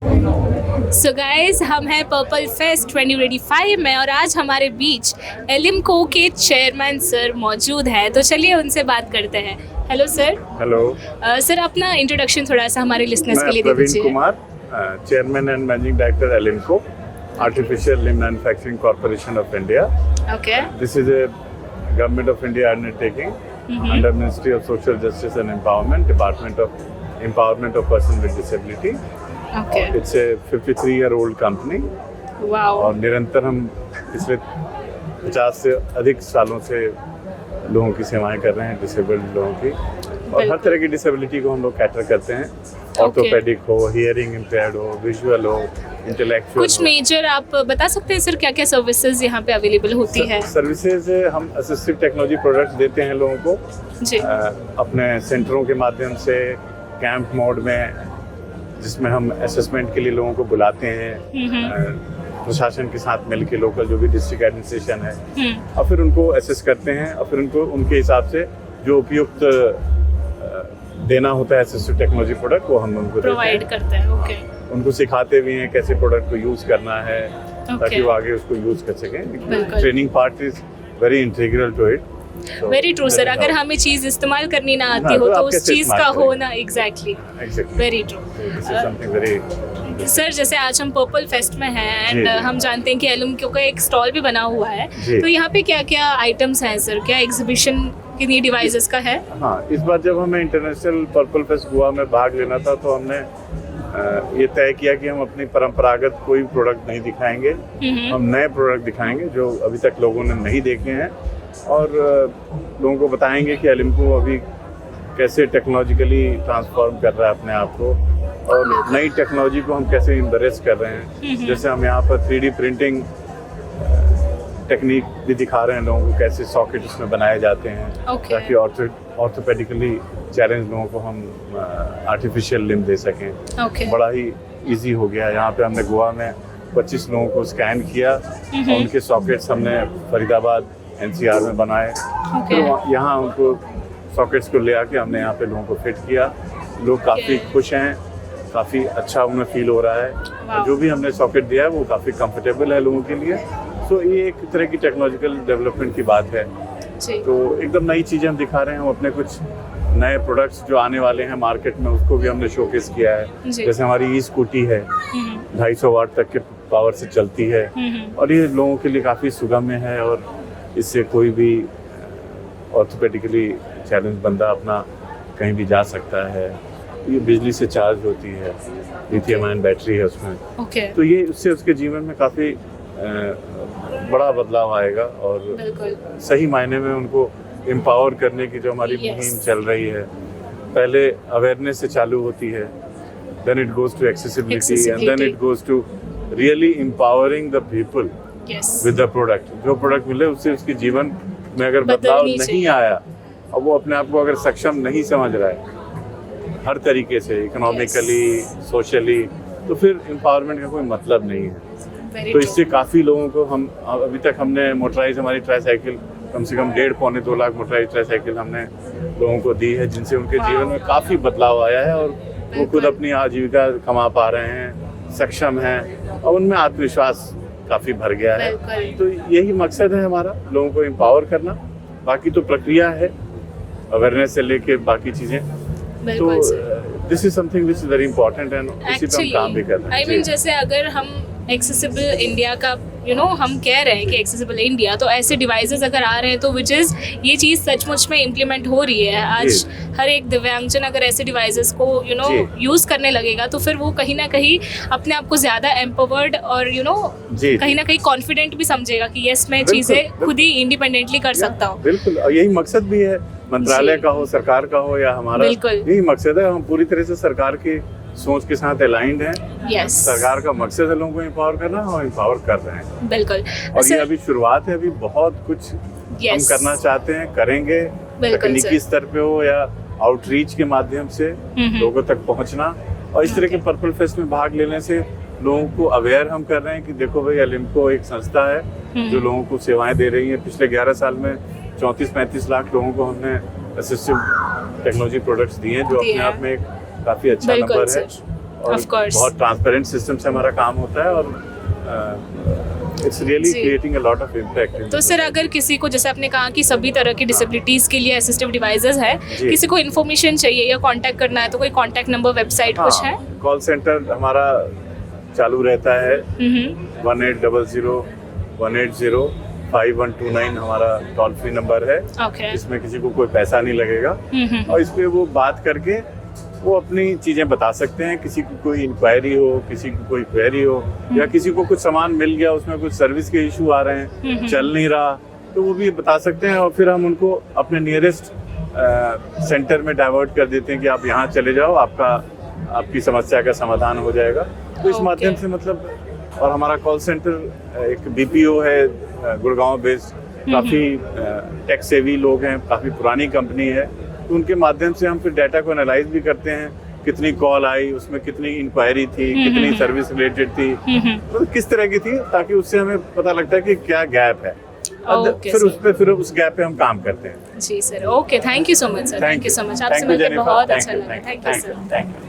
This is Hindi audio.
सो गाइस, हम हैं पर्पल फेस्ट 2025 में और आज हमारे बीच एलिम्को के चेयरमैन सर मौजूद हैं, तो चलिए उनसे बात करते हैं। Hello sir. हेलो सर, अपना इंट्रोडक्शन थोड़ा सा हमारे लिसनर्स के लिए दे प्रवीण दीजिए। Kumar, chairman and managing director ALIMCO, artificial limb manufacturing corporation of India. Okay. This is a government of India undertaking under ministry of social justice and empowerment, department of empowerment of person with disability. Okay. It's a 53-year-old company wow. और निरंतर हम पिछले 50 से अधिक सालों से लोगों की सेवाएं कर रहे हैं, डिसेबल्ड लोगों की, और हर तरह की डिसेबिलिटी को हम लोग कैटर करते हैं। ऑर्थोपेडिक हो, हियरिंग इम्पेयर्ड हो, विजुअल हो, इंटेलेक्चुअल। कुछ मेजर आप बता सकते हैं सर, क्या क्या सर्विसेज यहाँ पे अवेलेबल होती है? सर्विसेज हम असिस्टिव टेक्नोलॉजी प्रोडक्ट्स देते हैं लोगों को जी। अपने सेंटरों के माध्यम से, कैंप मोड में, जिसमें हम असेसमेंट के लिए लोगों को बुलाते हैं प्रशासन के साथ मिलकर, लोकल जो भी डिस्ट्रिक्ट एडमिनिस्ट्रेशन है, और फिर उनको असेस करते हैं और फिर उनको उनके हिसाब से जो उपयुक्त देना होता है असिस्टिव टेक्नोलॉजी प्रोडक्ट, वो हम उनको प्रोवाइड करते हैं। ओके। उनको सिखाते भी हैं कैसे प्रोडक्ट को यूज करना है ताकि वो आगे उसको यूज कर सकें। Training part is very integral to it. Very true sir, अगर हमें चीज इस्तेमाल करनी ना आती हो तो उस चीज का होना एग्जैक्टली वेरी ट्रू। सर, जैसे आज हम पर्पल फेस्ट में हैं एंड हम जानते हैं कि एलिम्को का एक स्टॉल भी बना हुआ है, तो यहाँ पे क्या क्या आइटम्स हैं सर? क्या एग्जीबिशन कितनी डिवाइसेस का है? हाँ, इस बार जब हमें इंटरनेशनल पर्पल फेस्ट गोवा में भाग लेना था तो हमने ये तय किया कि हम अपनी परंपरागत कोई प्रोडक्ट नहीं दिखाएंगे, हम नए प्रोडक्ट दिखाएंगे जो अभी तक लोगों ने नहीं देखे हैं, और लोगों को बताएंगे कि एलिम्को अभी कैसे टेक्नोलॉजिकली ट्रांसफॉर्म कर रहा है अपने आप को, और नई टेक्नोलॉजी को हम कैसे एम्ब्रेस कर रहे हैं। जैसे हम यहाँ पर 3D प्रिंटिंग टेक्निक भी दिखा रहे हैं लोगों को, कैसे सॉकेट उसमें बनाए जाते हैं ताकि ऑर्थोपेडिकली चैलेंज लोगों को हम आर्टिफिशियल लिम्ब दे सकें। बड़ा ही इजी हो गया। यहाँ पे हमने गोवा में 25 लोगों को स्कैन किया और उनके सॉकेट्स हमने फरीदाबाद NCR में बनाए। फिर यहाँ उनको सॉकेट्स को ले आके हमने यहाँ पे लोगों को फिट किया। लोग काफ़ी खुश हैं, काफ़ी अच्छा उन्हें फील हो रहा है। जो भी हमने सॉकेट दिया है वो काफ़ी कंफर्टेबल है लोगों के लिए। सो ये एक तरह की टेक्नोलॉजिकल डेवलपमेंट की बात है। तो एकदम नई चीज़ें हम दिखा रहे हैं। हम अपने कुछ नए प्रोडक्ट्स जो आने वाले हैं मार्केट में उसको भी हमने शोकेस किया है। जैसे हमारी ई-स्कूटी है, 250 वाट तक के पावर से चलती है, और ये लोगों के लिए काफ़ी सुगम्य है, और इससे कोई भी ऑर्थोपेडिकली चैलेंज बंदा अपना कहीं भी जा सकता है। ये बिजली से चार्ज होती है, लिथियम आयन बैटरी है उसमें। तो ये उससे उसके जीवन में काफ़ी बड़ा बदलाव आएगा, और सही मायने में उनको एम्पावर करने की जो हमारी मुहिम चल रही है, पहले अवेयरनेस से चालू होती है, then it goes to accessibility, and then it goes to really empowering the people with the product. जो प्रोडक्ट मिले उससे उसके जीवन में अगर बदलाव नहीं आया, और वो अपने आप को अगर सक्षम नहीं समझ रहा है हर तरीके से, इकोनॉमिकली, सोशली, तो फिर एम्पावरमेंट का कोई मतलब नहीं है। तो इससे काफ़ी लोगों को हम अभी तक हमने मोटराइज, हमारी ट्राईसाइकिल कम से कम 1.5-2 लाख मोटराइज ट्राईसाइकिल हमने लोगों को दी है, जिनसे उनके जीवन में काफ़ी बदलाव आया है, और वो खुद अपनी आजीविका कमा पा रहे हैं, सक्षम हैं, और उनमें आत्मविश्वास काफ़ी भर गया है। तो यही मकसद है हमारा, लोगों को एम्पावर करना। बाकी तो प्रक्रिया है, अवेयरनेस से लेके बाकी चीज़ें। तो this is something which is very important, and इसी पे हम काम भी कर रहे हैं। I mean, जैसे अगर हम एक्सेसिबल इंडिया का हम कह रहे हैं कि एक्सेसिबल इंडिया, तो ऐसे डिवाइसेस अगर आ रहे हैं तो विच इज़ ये चीज़ सचमुच में इम्प्लीमेंट हो रही है। आज हर एक दिव्यांगजन अगर ऐसे डिवाइसेस को यूज़ करने लगेगा तो फिर वो कहीं ना कहीं अपने आप को ज़्यादा एम्पावर्ड और कहीं ना कहीं कॉन्फिडेंट भी समझेगा कि यस, मैं चीज़ें खुद ही इंडिपेंडेंटली कर सकता हूँ। बिल्कुल, और यही मकसद भी है, मंत्रालय का हो, सरकार का हो, या हमारा यही मकसद है। हम पूरी तरह से सरकार की सोच के साथ अलाइंड हैं। सरकार का मकसद है लोगों को एम्पावर करना, और एम्पावर कर रहे हैं। बिल्कुल। और ये अभी शुरुआत है, अभी बहुत कुछ हम करना चाहते हैं, करेंगे, तकनीकी स्तर पे हो या आउटरीच के माध्यम से लोगों तक पहुंचना। और इस तरह के पर्पल फेस्ट में भाग लेने से लोगों को अवेयर हम कर रहे हैं कि देखो भाई, एलिम्को एक संस्था है जो लोगों को सेवाएं दे रही है। पिछले 11 साल में 34-35 लाख लोगों को हमने असिस्टिव टेक्नोलॉजी प्रोडक्ट्स दिए हैं, जो अपने आप में एक काफ़ी अच्छा नंबर है। और Of course. बहुत ट्रांसपेरेंट सिस्टम से हमारा काम होता है और इट्स रियली जी। Creating a lot of impact. तो सर अगर किसी को, जैसे आपने कहा कि सभी तरह की डिसेबिलिटीज़ के लिए असिस्टिव डिवाइसेस है, जी। किसी को इन्फॉर्मेशन चाहिए या कांटेक्ट करना है तो कोई कांटेक्ट नंबर, वेबसाइट कुछ है? कॉल सेंटर हमारा चालू रहता है, हम्म, 1800-180-5129 हमारा टोल फ्री नंबर है। ओके। इसमें किसी को कोई पैसा नहीं लगेगा हम्म, और इस पे वो बात करके वो अपनी चीज़ें बता सकते हैं। किसी को कोई इंक्वायरी हो, किसी को कोई क्वेरी हो, या किसी को कुछ सामान मिल गया उसमें कुछ सर्विस के इशू आ रहे हैं, चल नहीं रहा, तो वो भी बता सकते हैं और फिर हम उनको अपने नियरेस्ट सेंटर में डाइवर्ट कर देते हैं कि आप यहाँ चले जाओ, आपकी समस्या का समाधान हो जाएगा। तो इस Okay. माध्यम से मतलब, और हमारा कॉल सेंटर एक BPO है गुड़गांव बेस्ड, काफ़ी टेक सेवी लोग हैं, काफ़ी पुरानी कंपनी है, तो उनके माध्यम से हम फिर डाटा को एनालाइज भी करते हैं, कितनी कॉल आई, उसमें कितनी इंक्वायरी थी, कितनी सर्विस रिलेटेड थी, तो किस तरह की थी, ताकि उससे हमें पता लगता है कि क्या गैप है। Okay, फिर उस गैप पे हम काम करते हैं। जी sir, okay, thank you so much sir, thank you so much, आपसे मिलकर बहुत अच्छा लगा, thank you sir. Thank you.